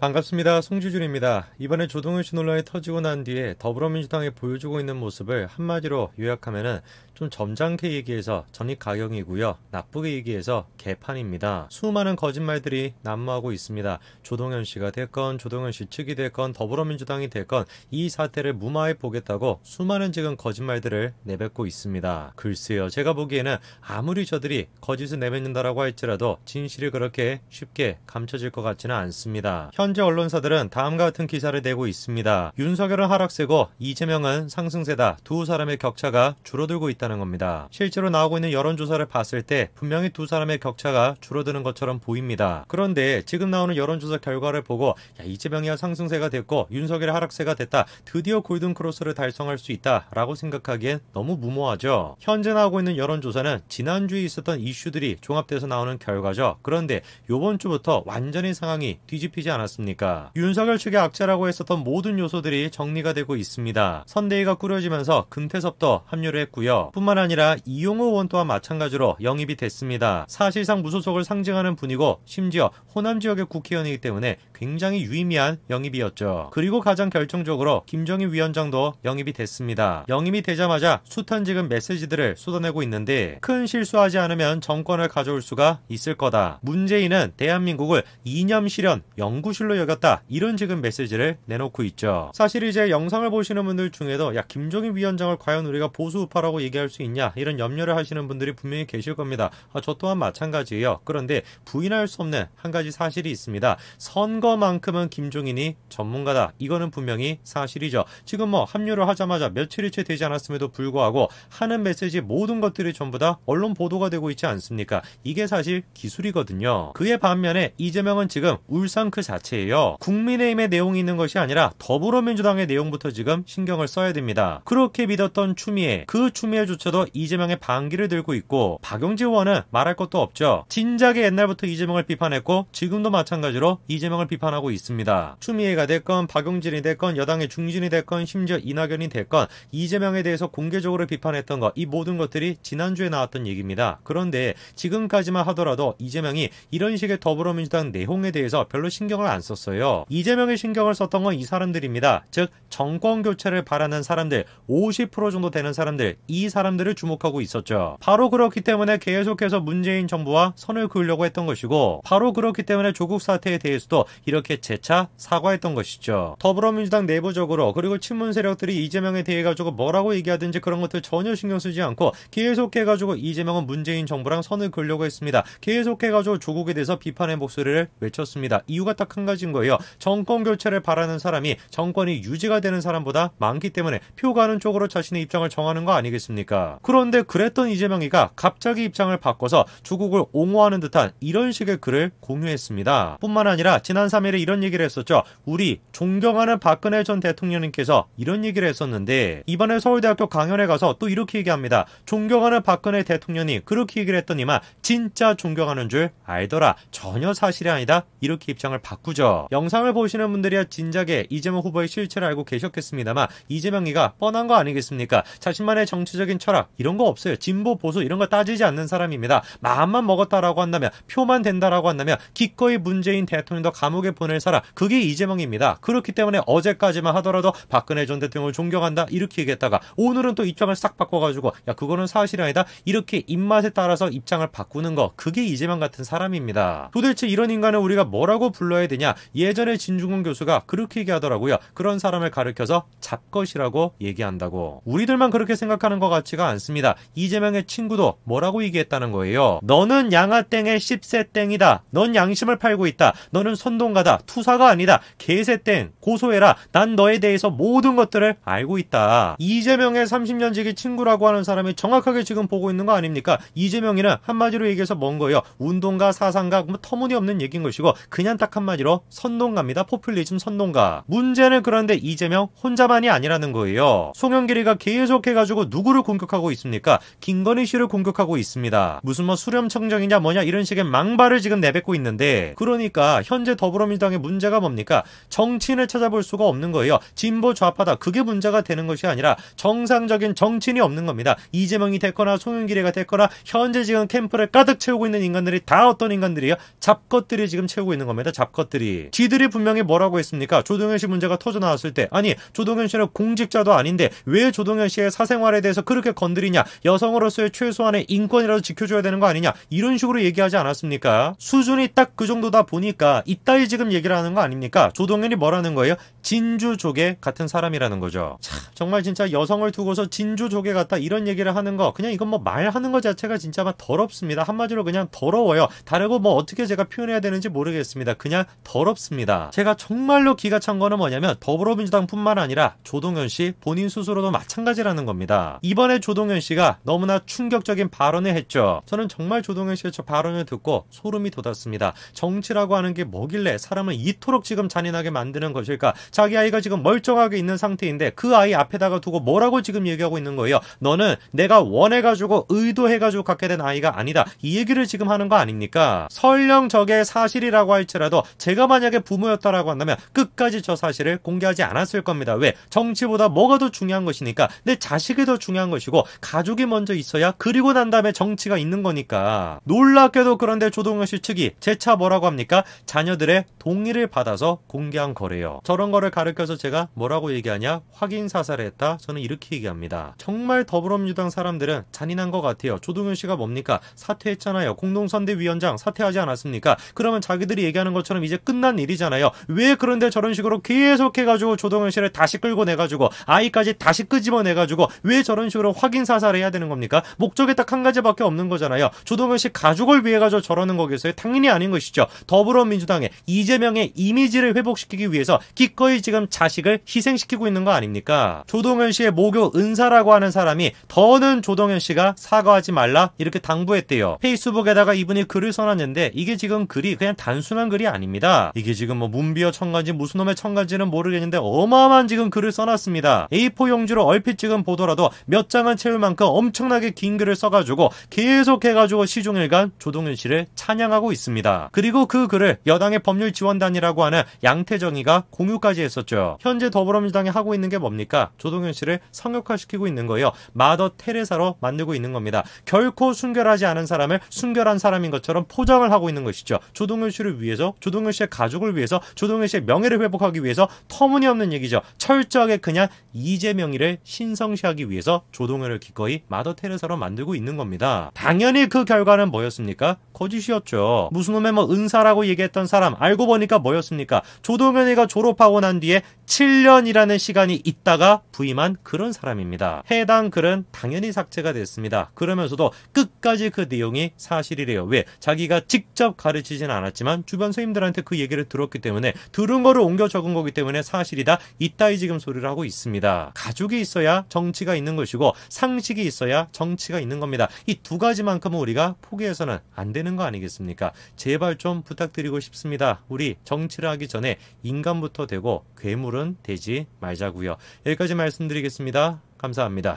반갑습니다. 송지준입니다. 이번에 조동현 씨 논란이 터지고 난 뒤에 더불어민주당이 보여주고 있는 모습을 한마디로 요약하면은 좀 점잖게 얘기해서 전입가경이고요. 나쁘게 얘기해서 개판입니다. 수많은 거짓말들이 난무하고 있습니다. 조동현 씨가 됐건 조동현 씨 측이 됐건 더불어민주당이 됐건 이 사태를 무마해 보겠다고 수많은 지금 거짓말들을 내뱉고 있습니다. 글쎄요. 제가 보기에는 아무리 저들이 거짓을 내뱉는다라고 할지라도 진실이 그렇게 쉽게 감춰질 것 같지는 않습니다. 현재 언론사들은 다음과 같은 기사를 내고 있습니다. 윤석열은 하락세고 이재명은 상승세다. 두 사람의 격차가 줄어들고 있다는 겁니다. 실제로 나오고 있는 여론조사를 봤을 때 분명히 두 사람의 격차가 줄어드는 것처럼 보입니다. 그런데 지금 나오는 여론조사 결과를 보고 이재명이야 상승세가 됐고 윤석열의 하락세가 됐다. 드디어 골든크로스를 달성할 수 있다 라고 생각하기엔 너무 무모하죠. 현재 나오고 있는 여론조사는 지난주에 있었던 이슈들이 종합돼서 나오는 결과죠. 그런데 요번 주부터 완전히 상황이 뒤집히지 않았습니까? 윤석열 측의 악재라고 했었던 모든 요소들이 정리가 되고 있습니다. 선대위가 꾸려지면서 금태섭도 합류를 했고요. 뿐만 아니라 이용호 의원 또한 마찬가지로 영입이 됐습니다. 사실상 무소속을 상징하는 분이고 심지어 호남 지역의 국회의원이기 때문에 굉장히 유의미한 영입이었죠. 그리고 가장 결정적으로 김정인 위원장도 영입이 됐습니다. 영입이 되자마자 숱한 지금 메시지들을 쏟아내고 있는데 큰 실수하지 않으면 정권을 가져올 수가 있을 거다. 문재인은 대한민국을 이념 실현 연구실로 여겼다. 이런 지금 메시지를 내놓고 있죠. 사실 이제 영상을 보시는 분들 중에도 김정인 위원장을 과연 우리가 보수 우파라고 얘기할 수 있냐 이런 염려를 하시는 분들이 분명히 계실 겁니다. 저 또한 마찬가지예요. 그런데 부인할 수 없는 한 가지 사실이 있습니다. 선거만큼은 김종인이 전문가다. 이거는 분명히 사실이죠. 지금 합류를 하자마자 며칠이 채 되지 않았음에도 불구하고 하는 메시지 모든 것들이 전부 다 언론 보도가 되고 있지 않습니까? 이게 사실 기술이거든요. 그에 반면에 이재명은 지금 울산 그 자체예요. 국민의힘의 내용이 있는 것이 아니라 더불어민주당의 내용부터 지금 신경을 써야 됩니다. 그렇게 믿었던 추미애, 그 추미애조차도 이재명의 반기를 들고 있고 박용진 의원은 말할 것도 없죠. 진작에 옛날부터 이재명을 비판했고 지금도 마찬가지로 이재명을 비판하고 있습니다. 추미애가 됐건 박용진이 됐건 여당의 중진이 됐건 심지어 이낙연이 됐건 이재명에 대해서 공개적으로 비판했던 것, 이 모든 것들이 지난주에 나왔던 얘기입니다. 그런데 지금까지만 하더라도 이재명이 이런 식의 더불어민주당 내용에 대해서 별로 신경을 안 썼어요. 이재명이 신경을 썼던 건 이 사람들입니다. 즉 정권 교체를 바라는 사람들, 50% 정도 되는 사람들, 이 사람들을 주목하고 있었죠. 바로 그렇기 때문에 계속해서 문재인 정부와 선을 그으려고 했던 것이고 바로 그렇기 때문에 조국 사태에 대해서도 이렇게 재차 사과했던 것이죠. 더불어민주당 내부적으로 그리고 친문 세력들이 이재명에 대해 가지고 뭐라고 얘기하든지 그런 것들 전혀 신경 쓰지 않고 계속해가지고 이재명은 문재인 정부랑 선을 그으려고 했습니다. 계속해가지고 조국에 대해서 비판의 목소리를 외쳤습니다. 이유가 딱 한 가지인 거예요. 정권 교체를 바라는 사람이 정권이 유지가 되는 사람보다 많기 때문에 표 가는 쪽으로 자신의 입장을 정하는 거 아니겠습니까? 그런데 그랬던 이재명이가 갑자기 입장을 바꿔서 조국을 옹호하는 듯한 이런 식의 글을 공유했습니다. 뿐만 아니라 지난 3일에 이런 얘기를 했었죠. 우리 존경하는 박근혜 전 대통령님께서 이런 얘기를 했었는데 이번에 서울대학교 강연에 가서 또 이렇게 얘기합니다. 존경하는 박근혜 대통령님 그렇게 얘기를 했더니만 진짜 존경하는 줄 알더라. 전혀 사실이 아니다. 이렇게 입장을 바꾸죠. 영상을 보시는 분들이야 진작에 이재명 후보의 실체를 알고 계셨겠습니다만 이재명이가 뻔한 거 아니겠습니까? 자신만의 정치적인 철학 이런 거 없어요. 진보 보수 이런 거 따지지 않는 사람입니다. 마음만 먹었다라고 한다면 표만 된다라고 한다면 기꺼이 문재인 대통령도 감옥에 보낼 사람 그게 이재명입니다. 그렇기 때문에 어제까지만 하더라도 박근혜 전 대통령을 존경한다 이렇게 얘기했다가 오늘은 또 입장을 싹 바꿔가지고 그거는 사실이 아니다 이렇게 입맛에 따라서 입장을 바꾸는 거 그게 이재명 같은 사람입니다. 도대체 이런 인간을 우리가 뭐라고 불러야 되냐? 예전에 진중권 교수가 그렇게 얘기하더라고요. 그런 사람을 가리켜서 잡것이라고 얘기한다고. 우리들만 그렇게 생각하는 것 같지가 않습니다. 이재명의 친구도 뭐라고 얘기했다는 거예요. 너는 양아땡의 10세 땡이다. 넌 양심을 팔고 있다. 너는 선동가다. 투사가 아니다. 개새땡 고소해라. 난 너에 대해서 모든 것들을 알고 있다. 이재명의 30년 지기 친구라고 하는 사람이 정확하게 지금 보고 있는 거 아닙니까? 이재명이는 한마디로 얘기해서 뭔 거예요? 운동가, 사상가, 터무니없는 얘기인 것이고 그냥 딱 한마디로 선동가입니다. 포퓰리즘 선동가. 문제는 그런데 이재명 혼자만이 아니라는 거예요. 송영길이가 계속해가지고 누구를 공격하고 있습니까? 김건희 씨를 공격하고 있습니다. 무슨 수렴청정이냐 뭐냐 이런 식의 망발을 지금 내뱉고 있는데 그러니까 현재 더불어민주당의 문제가 뭡니까? 정치인을 찾아볼 수가 없는 거예요. 진보 좌파다. 그게 문제가 되는 것이 아니라 정상적인 정치인이 없는 겁니다. 이재명이 됐거나 송영길이가 됐거나 현재 지금 캠프를 가득 채우고 있는 인간들이 다 어떤 인간들이에요? 잡것들이 지금 채우고 있는 겁니다. 잡것들이. 얘기. 지들이 분명히 뭐라고 했습니까? 조동현 씨 문제가 터져 나왔을 때, 아니 조동현 씨는 공직자도 아닌데 왜 조동현 씨의 사생활에 대해서 그렇게 건드리냐, 여성으로서의 최소한의 인권이라도 지켜줘야 되는 거 아니냐, 이런 식으로 얘기하지 않았습니까? 수준이 딱 그 정도다 보니까 이따위 지금 얘기를 하는 거 아닙니까? 조동현이 뭐라는 거예요? 진주조개 같은 사람이라는 거죠. 참, 정말 진짜 여성을 두고서 진주조개 같다 이런 얘기를 하는 거, 그냥 이건 뭐 말하는 것 자체가 진짜 막 더럽습니다. 한마디로 그냥 더러워요. 다르고 뭐 어떻게 제가 표현해야 되는지 모르겠습니다. 그냥 더럽습니다. 제가 정말로 기가 찬 거는 뭐냐면 더불어민주당뿐만 아니라 조동현 씨 본인 스스로도 마찬가지라는 겁니다. 이번에 조동현 씨가 너무나 충격적인 발언을 했죠. 저는 정말 조동현 씨의 저 발언을 듣고 소름이 돋았습니다. 정치라고 하는 게 뭐길래 사람을 이토록 지금 잔인하게 만드는 것일까? 자기 아이가 지금 멀쩡하게 있는 상태인데 그 아이 앞에다가 두고 뭐라고 지금 얘기하고 있는 거예요? 너는 내가 원해가지고 의도해가지고 갖게 된 아이가 아니다. 이 얘기를 지금 하는 거 아닙니까? 설령 저게 사실이라고 할지라도 제가 만약에 부모였다라고 한다면 끝까지 저 사실을 공개하지 않았을 겁니다. 왜? 정치보다 뭐가 더 중요한 것이니까. 내 자식이 더 중요한 것이고 가족이 먼저 있어야 그리고 난 다음에 정치가 있는 거니까. 놀랍게도 그런데 조동현 씨 측이 재차 뭐라고 합니까? 자녀들의 동의를 받아서 공개한 거래요. 저런 거를 가르쳐서 제가 뭐라고 얘기하냐? 확인 사살을 했다. 저는 이렇게 얘기합니다. 정말 더불어민주당 사람들은 잔인한 것 같아요. 조동현 씨가 뭡니까? 사퇴했잖아요. 공동선대위원장 사퇴하지 않았습니까? 그러면 자기들이 얘기하는 것처럼 이제 끝난 일이잖아요. 왜 그런데 저런 식으로 계속해가지고 조동현 씨를 다시 끌고 내가지고 아이까지 다시 끄집어내가지고 왜 저런 식으로 확인 사살을 해야 되는 겁니까? 목적이 딱 한 가지밖에 없는 거잖아요. 조동현 씨 가족을 위해 가지고 저러는 거겠어요? 당연히 아닌 것이죠. 더불어민주당의 이재명의 이미지를 회복시키기 위해서 기꺼이 지금 자식을 희생시키고 있는 거 아닙니까? 조동현 씨의 모교 은사라고 하는 사람이 더는 조동현 씨가 사과하지 말라 이렇게 당부했대요. 페이스북에다가 이분이 글을 써놨는데 이게 지금 글이 그냥 단순한 글이 아닙니다. 이게 지금 뭐 문비어 청간지 무슨 놈의 청간지는 모르겠는데 어마어마한 지금 글을 써놨습니다. A4 용지로 얼핏 지금 보더라도 몇 장은 채울 만큼 엄청나게 긴 글을 써가지고 계속해가지고 시종일관 조동현 씨를 찬양하고 있습니다. 그리고 그 글을 여당의 법률지원단이라고 하는 양태정이가 공유까지 했었죠. 현재 더불어민주당이 하고 있는 게 뭡니까? 조동현 씨를 성역화시키고 있는 거예요. 마더 테레사로 만들고 있는 겁니다. 결코 순결하지 않은 사람을 순결한 사람인 것처럼 포장을 하고 있는 것이죠. 조동현 씨를 위해서, 조동현 씨의 가족을 위해서, 조동현 씨의 명예를 회복하기 위해서 터무니없는 얘기죠. 철저하게 그냥 이재명이를 신성시하기 위해서 조동현을 기꺼이 마더 테레사로 만들고 있는 겁니다. 당연히 그 결과는 뭐였습니까? 거짓이었죠. 무슨 놈의 뭐 은사라고 얘기했던 사람 알고 보니까 뭐였습니까? 조동현이가 졸업하고 난 뒤에 7년이라는 시간이 있다가 부임한 그런 사람입니다. 해당 글은 당연히 삭제가 됐습니다. 그러면서도 끝까지 그 내용이 사실이래요. 왜? 자기가 직접 가르치진 않았지만 주변 선생님들한테 그 얘기를 들었기 때문에 들은 거를 옮겨 적은 거기 때문에 사실이다. 이따위 지금 소리를 하고 있습니다. 가족이 있어야 정치가 있는 것이고 상식이 있어야 정치가 있는 겁니다. 이 두 가지만큼은 우리가 포기해서는 안 되는 거 아니겠습니까? 제발 좀 부탁드리고 싶습니다. 우리 정치를 하기 전에 인간부터 되고 괴물은 되지 말자고요. 여기까지 말씀드리겠습니다. 감사합니다.